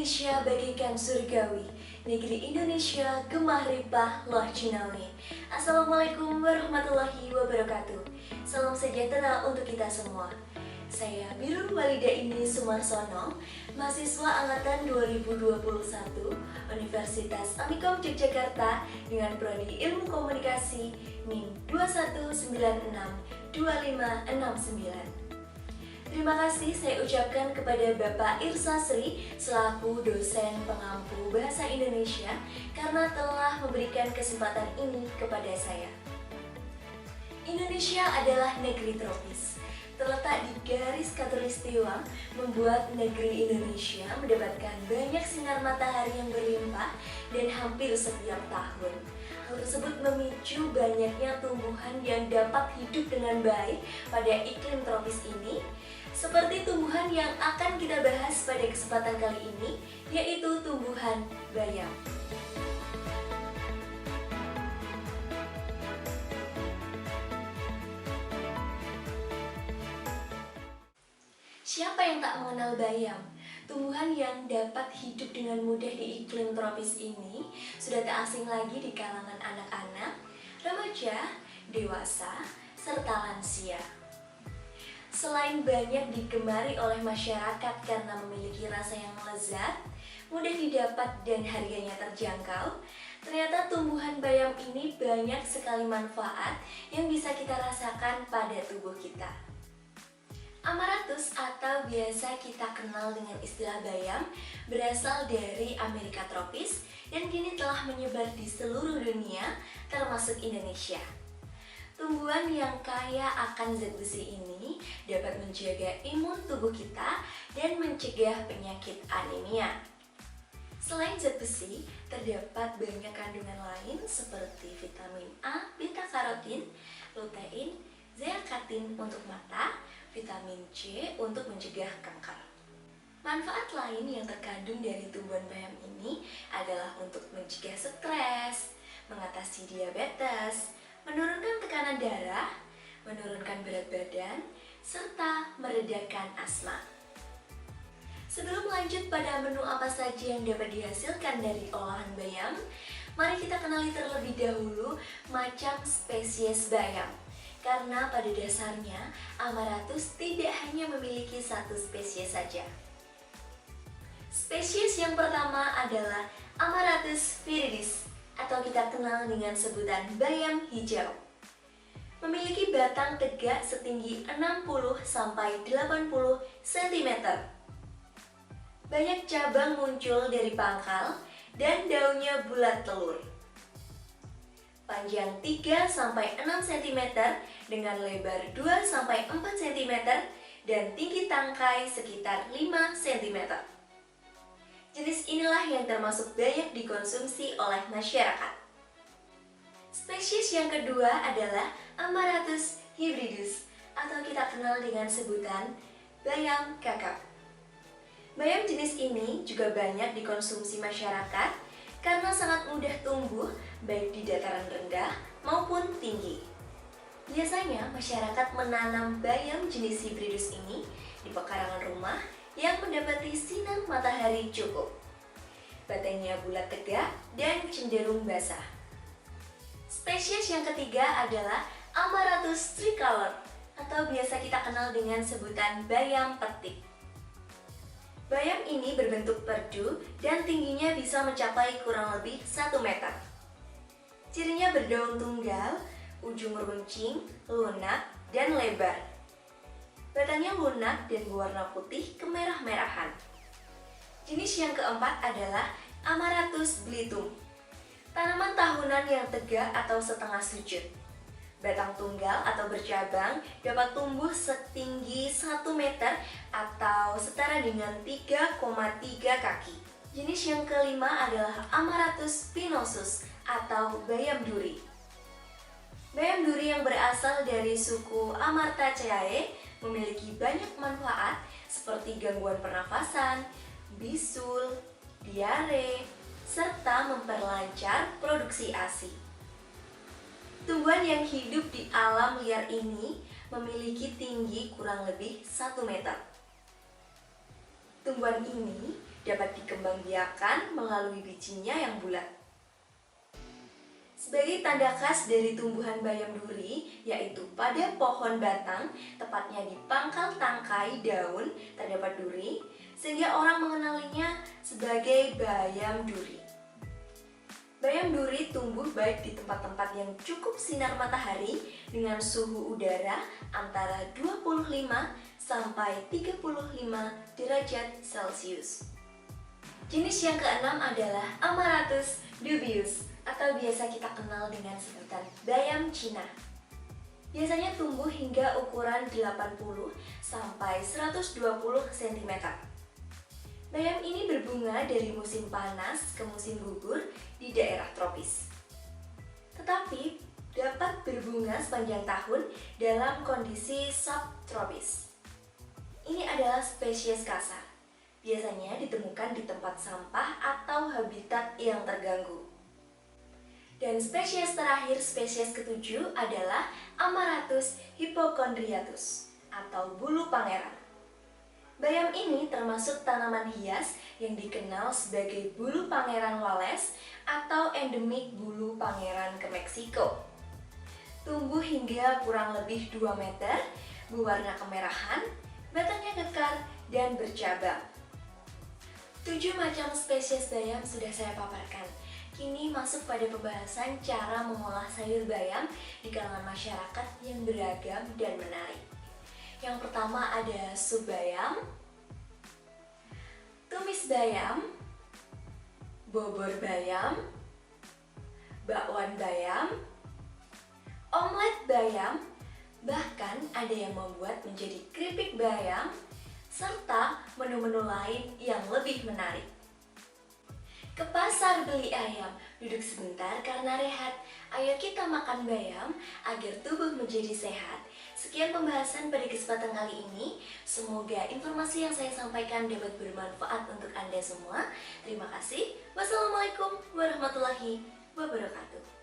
Indonesia bagaikan surgawi, negeri Indonesia gemah ripah loh cinawi. Assalamualaikum warahmatullahi wabarakatuh. Salam sejahtera untuk kita semua. Saya Birul Walida ini Sumarsono, mahasiswa angkatan 2021 Universitas Amikom Yogyakarta dengan prodi Ilmu Komunikasi NIM 21962569. Terima kasih saya ucapkan kepada Bapak Irsa Sri selaku dosen pengampu Bahasa Indonesia karena telah memberikan kesempatan ini kepada saya. Indonesia adalah negeri tropis. Terletak di garis khatulistiwa membuat negeri Indonesia mendapatkan banyak sinar matahari yang berlimpah dan hampir setiap tahun. Hal tersebut memicu banyaknya tumbuhan yang dapat hidup dengan baik pada iklim tropis ini, seperti tumbuhan yang akan kita bahas pada kesempatan kali ini, yaitu tumbuhan bayam. Siapa yang tak mengenal bayam? Tumbuhan yang dapat hidup dengan mudah di iklim tropis ini sudah tak asing lagi di kalangan anak-anak, remaja, dewasa, serta lansia. Selain banyak digemari oleh masyarakat karena memiliki rasa yang lezat, mudah didapat dan harganya terjangkau, ternyata tumbuhan bayam ini banyak sekali manfaat yang bisa kita rasakan pada tubuh kita. Amaratus atau biasa kita kenal dengan istilah bayam berasal dari Amerika tropis dan kini telah menyebar di seluruh dunia termasuk Indonesia. Tumbuhan yang kaya akan zat besi ini dapat menjaga imun tubuh kita dan mencegah penyakit anemia. Selain zat besi, terdapat banyak kandungan lain seperti vitamin A, beta-karotin, lutein, zeaxanthin untuk mata, vitamin C untuk mencegah kanker. Manfaat lain yang terkandung dari tumbuhan bayam ini adalah untuk mencegah stres, mengatasi diabetes, menurunkan tekanan darah, menurunkan berat badan, serta meredakan asma. Sebelum lanjut pada menu apa saja yang dapat dihasilkan dari olahan bayam, mari kita kenali terlebih dahulu macam spesies bayam. Karena pada dasarnya, Amaratus tidak hanya memiliki satu spesies saja. Spesies yang pertama adalah Amaratus viridis, atau kita kenal dengan sebutan bayam hijau. Memiliki batang tegak setinggi 60-80 cm. Banyak cabang muncul dari pangkal dan daunnya bulat telur. Panjang 3-6 cm dengan lebar 2-4 cm dan tinggi tangkai sekitar 5 cm. Jenis inilah yang termasuk banyak dikonsumsi oleh masyarakat. Spesies yang kedua adalah Amaratus hybridus atau kita kenal dengan sebutan bayam kakap. Bayam jenis ini juga banyak dikonsumsi masyarakat karena sangat mudah tumbuh baik di dataran rendah maupun tinggi. Biasanya masyarakat menanam bayam jenis hybridus ini di pekarangan rumah yang mendapati sinar matahari cukup. Batangnya bulat tegak dan cenderung basah. Spesies yang ketiga adalah Amaratus tricolor atau biasa kita kenal dengan sebutan bayam petik. Bayam ini berbentuk perdu dan tingginya bisa mencapai kurang lebih 1 meter. Cirinya berdaun tunggal, ujung runcing, lunak, dan lebar. Batangnya lunak dan berwarna putih kemerah-merahan. Jenis yang keempat adalah Amaratus blitum, tanaman tahunan yang tegak atau setengah sujud. Batang tunggal atau bercabang dapat tumbuh setinggi 1 meter atau setara dengan 3,3 kaki. Jenis yang kelima adalah Amaratus spinosus atau bayam duri. Bayam duri yang berasal dari suku Amartaceae memiliki banyak manfaat seperti gangguan pernafasan, bisul, diare, serta memperlancar produksi ASI. Tumbuhan yang hidup di alam liar ini memiliki tinggi kurang lebih 1 meter. Tumbuhan ini dapat dikembangbiakan melalui bijinya yang bulat. Sebagai tanda khas dari tumbuhan bayam duri, yaitu pada pohon batang, tepatnya di pangkal tangkai daun, terdapat duri, sehingga orang mengenalinya sebagai bayam duri. Bayam duri tumbuh baik di tempat-tempat yang cukup sinar matahari dengan suhu udara antara 25 sampai 35 derajat Celcius. Jenis yang keenam adalah Amaranthes dubius atau biasa kita kenal dengan sebutan bayam Cina. Biasanya tumbuh hingga ukuran 80 sampai 120 cm. Bayam ini berbunga dari musim panas ke musim gugur di daerah tropis. Tetapi dapat berbunga sepanjang tahun dalam kondisi subtropis. Ini adalah spesies kasar. Biasanya ditemukan di tempat sampah atau habitat yang terganggu. Dan spesies terakhir, spesies ketujuh adalah Amaranthes hypochondriatus atau bulu pangeran. Bayam ini termasuk tanaman hias yang dikenal sebagai bulu pangeran Wales atau endemik bulu pangeran ke Meksiko. Tumbuh hingga kurang lebih 2 meter, berwarna kemerahan, batangnya kekar dan bercabang. 7 macam spesies bayam sudah saya paparkan. Kini masuk pada pembahasan cara mengolah sayur bayam di kalangan masyarakat yang beragam dan menarik. Yang pertama ada sup bayam, tumis bayam, bobor bayam, bakwan bayam, omelet bayam, bahkan ada yang membuat menjadi keripik bayam, serta menu-menu lain yang lebih menarik. Ke pasar beli ayam, duduk sebentar karena rehat. Ayo kita makan bayam agar tubuh menjadi sehat. Sekian pembahasan pada kesempatan kali ini. Semoga informasi yang saya sampaikan dapat bermanfaat untuk Anda semua. Terima kasih. Wassalamualaikum warahmatullahi wabarakatuh.